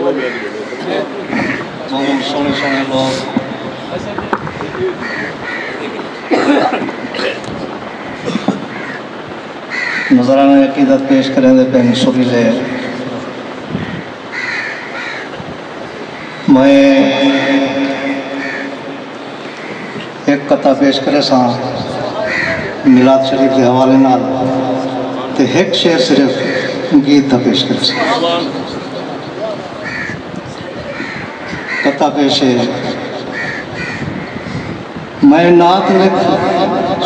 बहुत सोने सोने लोग नजराना अकीदत पेश करेंगे पेन सुरीले। मैं एक कथा पेश करे सा मिलाद शरीफ के हवाले नाल ते एक शेर सिर्फ गीत का पेश करे सा कथा पेश है। मैं नात लिख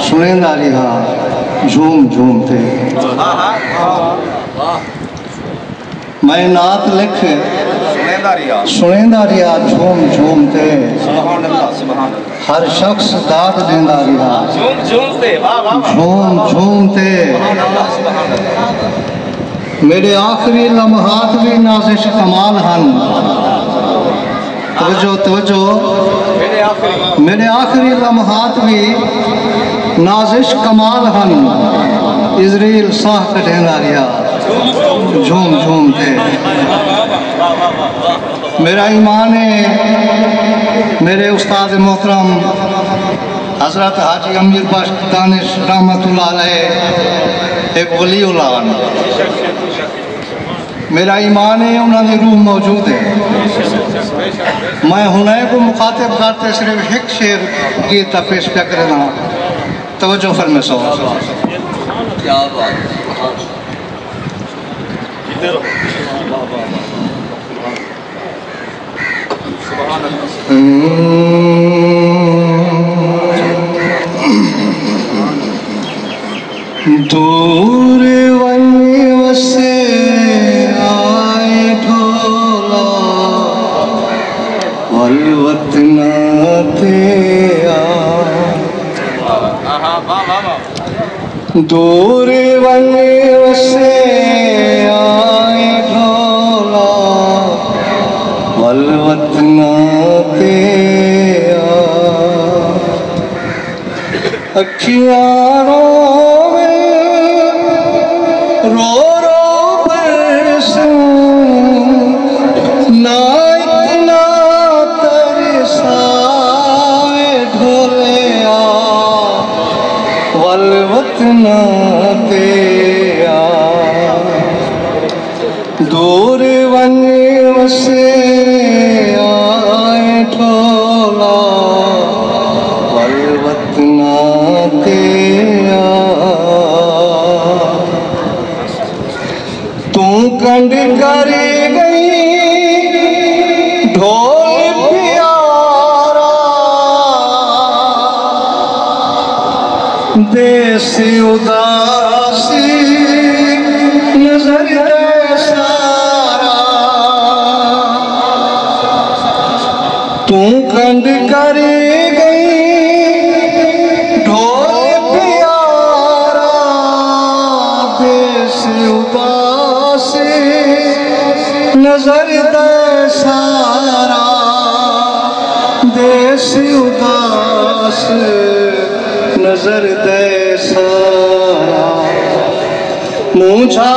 सुनेंदा रहा झूम झूम थे। मैं नात लिख सुनेंदा रहा झूम झूम थे। हर शख्स दाद देंदा रहा झूम झूम थे। मेरे आखिरी लम्हात भी नाज़िश कमाल हन। तवज्जो तवज्जो मेरे आखिरी लम्हात भी नाज़िश कमाल हन। इज़राइल साह कटेंदा रहा झूम झूम थे। मेरा ईमान है मेरे उस्ताद मोहतरम हज़रत हाजी अमीर बख्श दानिश रहमतुल्लाह अलैह एक वलीउल्लाह। मेरा ईमान है उन्होंने रूह मौजूद है। मैं हुनैन को मुखातिब करते सिर्फ एक शेर गीत पेश क्या करना। तवज्जो फरमाए सो। क्या बात दूर वन्य से आए ढोला वलवतना ते दूर वन्य से आए ढोला वलवतना ते अखियां रो रो बरसूं ना इतना तरसाए ढोलिया वलवतना ते दूर वन्य से आए ढोला वलवतना ते तू कंड कर गई ढोल प्यारा देश उदासी नजर सारा। तू कंड कर गई ढोल प्यारा देश उदासी नजर सारा। देश उदास नजर सारा। मुझा